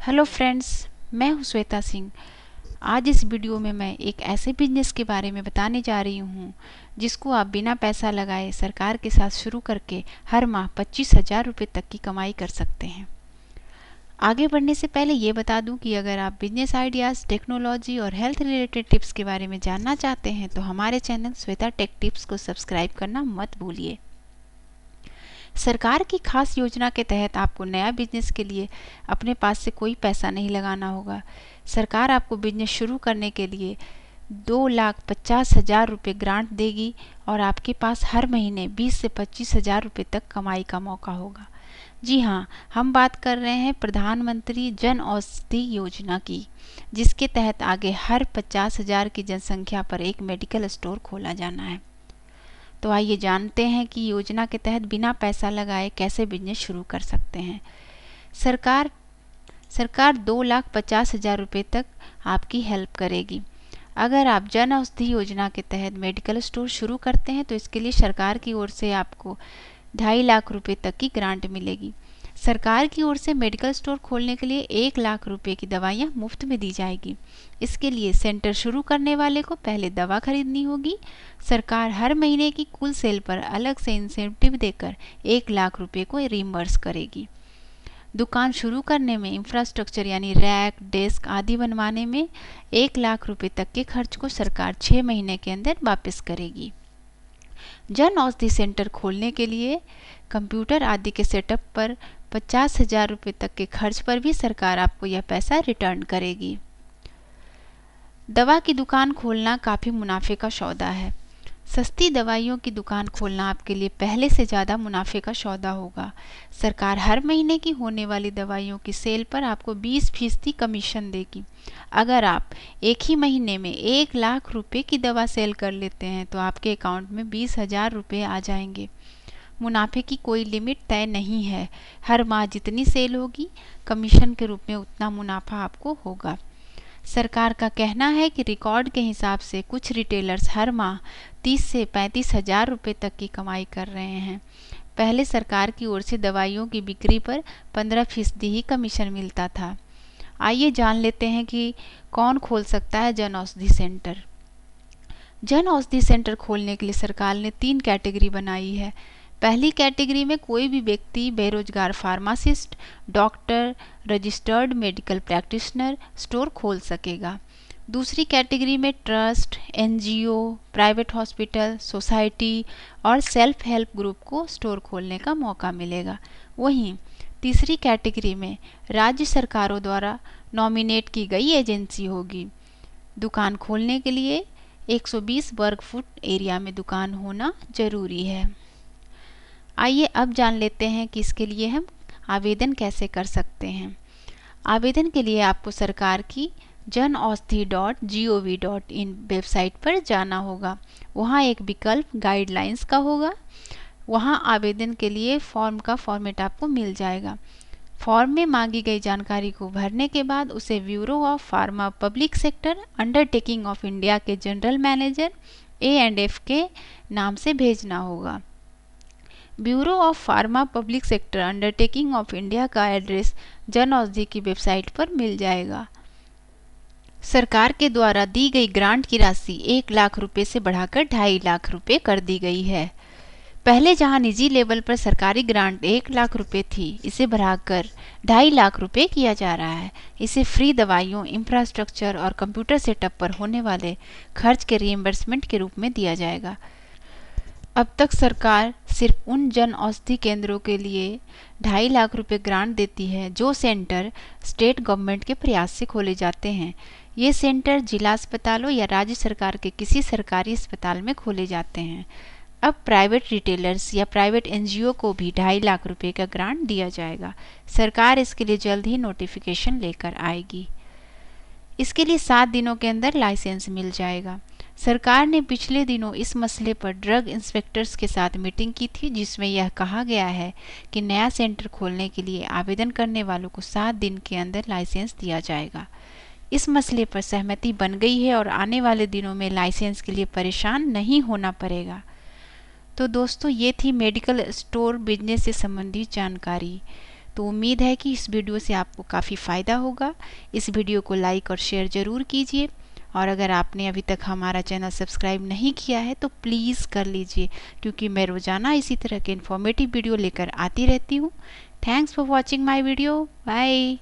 Hello friends, मैं हूं श्वेता सिंह। आज इस वीडियो में मैं एक ऐसे बिजनेस के बारे में बताने जा रही हूं जिसको आप बिना पैसा लगाए सरकार के साथ शुरू करके हर माह 25,000 रुपये तक की कमाई कर सकते हैं। आगे बढ़ने से पहले ये बता दूं कि अगर आप बिजनेस आइडियाज़, टेक्नोलॉजी और हेल्थ रिलेटेड टिप्स के बारे में जानना चाहते हैं तो हमारे चैनल श्वेता टेक टिप्स को सब्सक्राइब करना मत भूलिए। सरकार की खास योजना के तहत आपको नया बिजनेस के लिए अपने पास से कोई पैसा नहीं लगाना होगा। सरकार आपको बिजनेस शुरू करने के लिए 2,50,000 रुपये ग्रांट देगी और आपके पास हर महीने 20 से 25,000 रुपये तक कमाई का मौका होगा। जी हाँ, हम बात कर रहे हैं प्रधानमंत्री जन औषधि योजना की, जिसके तहत आगे हर 50,000 की जनसंख्या पर एक मेडिकल स्टोर खोला जाना है। तो आइए जानते हैं कि योजना के तहत बिना पैसा लगाए कैसे बिजनेस शुरू कर सकते हैं। सरकार 2,50,000 रुपये तक आपकी हेल्प करेगी। अगर आप जन औषधि योजना के तहत मेडिकल स्टोर शुरू करते हैं तो इसके लिए सरकार की ओर से आपको 2.5 लाख रुपये तक की ग्रांट मिलेगी। सरकार की ओर से मेडिकल स्टोर खोलने के लिए 1 लाख रुपये की दवाइयाँ मुफ्त में दी जाएगी। इसके लिए सेंटर शुरू करने वाले को पहले दवा खरीदनी होगी। सरकार हर महीने की कुल सेल पर अलग से इंसेंटिव देकर 1 लाख रुपये को रिम्बर्स करेगी। दुकान शुरू करने में इंफ्रास्ट्रक्चर यानी रैक, डेस्क आदि बनवाने में 1 लाख रुपये तक के खर्च को सरकार 6 महीने के अंदर वापस करेगी। जन औषधि सेंटर खोलने के लिए कंप्यूटर आदि के सेटअप पर 50,000 रुपये तक के खर्च पर भी सरकार आपको यह पैसा रिटर्न करेगी। दवा की दुकान खोलना काफ़ी मुनाफे का सौदा है। सस्ती दवाइयों की दुकान खोलना आपके लिए पहले से ज़्यादा मुनाफे का सौदा होगा। सरकार हर महीने की होने वाली दवाइयों की सेल पर आपको 20% कमीशन देगी। अगर आप एक ही महीने में 1 लाख रुपये की दवा सेल कर लेते हैं तो आपके अकाउंट में 20,000 रुपये आ जाएंगे। मुनाफे की कोई लिमिट तय नहीं है। हर माह जितनी सेल होगी कमीशन के रूप में उतना मुनाफा आपको होगा। सरकार का कहना है कि रिकॉर्ड के हिसाब से कुछ रिटेलर्स हर माह 30 से 35,000 रुपये तक की कमाई कर रहे हैं। पहले सरकार की ओर से दवाइयों की बिक्री पर 15% ही कमीशन मिलता था। आइए जान लेते हैं कि कौन खोल सकता है जन औषधि सेंटर। जन औषधि सेंटर खोलने के लिए सरकार ने 3 कैटेगरी बनाई है। पहली कैटेगरी में कोई भी व्यक्ति बेरोजगार pharmacist, doctor, registered medical practitioner store खोल सकेगा। दूसरी कैटेगरी में trust, NGO, private hospital, society और सेल्फ हेल्प ग्रुप को स्टोर खोलने का मौका मिलेगा। वहीं तीसरी कैटेगरी में राज्य सरकारों द्वारा नॉमिनेट की गई एजेंसी होगी। दुकान खोलने के लिए 120 वर्ग फुट एरिया में दुकान होना जरूरी है। आइए अब जान लेते हैं कि इसके लिए हम आवेदन कैसे कर सकते हैं। आवेदन के लिए आपको सरकार की janaushadhi.gov.in वेबसाइट पर जाना होगा। वहाँ एक विकल्प गाइडलाइंस का होगा। वहाँ आवेदन के लिए फॉर्म का फॉर्मेट आपको मिल जाएगा। फॉर्म में मांगी गई जानकारी को भरने के बाद उसे bureau of pharma public sector undertaking of India के जनरल मैनेजर A&F के नाम से भेजना होगा। Bureau of pharma public sector undertaking of India का एड्रेस जन औषधि की वेबसाइट पर मिल जाएगा। सरकार के द्वारा दी गई ग्रांट की राशि 1 लाख रुपए से बढ़ाकर 2.5 लाख रुपए कर दी गई है। पहले जहां निजी लेवल पर सरकारी ग्रांट 1 लाख रुपए थी, इसे बढ़ाकर 2.5 लाख रुपए किया जा रहा है। इसे फ्री दवाइयों, इंफ्रास्ट्रक्चर और कंप्यूटर सेटअप पर होने वाले खर्च के रिइंबर्समेंट के रूप में दिया जाएगा। अब तक सरकार सिर्फ उन जन औषधि केंद्रों के लिए 2.5 लाख रुपए ग्रांट देती है जो सेंटर स्टेट गवर्नमेंट के प्रयास से खोले जाते हैं। ये सेंटर जिला अस्पतालों या राज्य सरकार के किसी सरकारी अस्पताल में खोले जाते हैं। अब प्राइवेट रिटेलर्स या प्राइवेट एनजीओ को भी 2.5 लाख रुपए का ग्रांट दिया जाएगा। सरकार इसके लिए जल्द ही नोटिफिकेशन लेकर आएगी। इसके लिए 7 दिनों के अंदर लाइसेंस मिल जाएगा। सरकार ने पिछले दिनों इस मसले पर ड्रग इंस्पेक्टर्स के साथ मीटिंग की थी, जिसमें यह कहा गया है कि नया सेंटर खोलने के लिए आवेदन करने वालों को 7 दिन के अंदर लाइसेंस दिया जाएगा। इस मसले पर सहमति बन गई है और आने वाले दिनों में लाइसेंस के लिए परेशान नहीं होना पड़ेगा। तो दोस्तों, ये थी मेडिकल स्टोर बिजनेस से संबंधित जानकारी। तो उम्मीद है कि इस वीडियो से आपको काफ़ी फ़ायदा होगा। इस वीडियो को लाइक और शेयर ज़रूर कीजिए, और अगर आपने अभी तक हमारा चैनल सब्सक्राइब नहीं किया है तो प्लीज़ कर लीजिए, क्योंकि मैं रोज़ाना इसी तरह के इन्फॉर्मेटिव वीडियो लेकर आती रहती हूँ। Thanks for watching my video. Bye.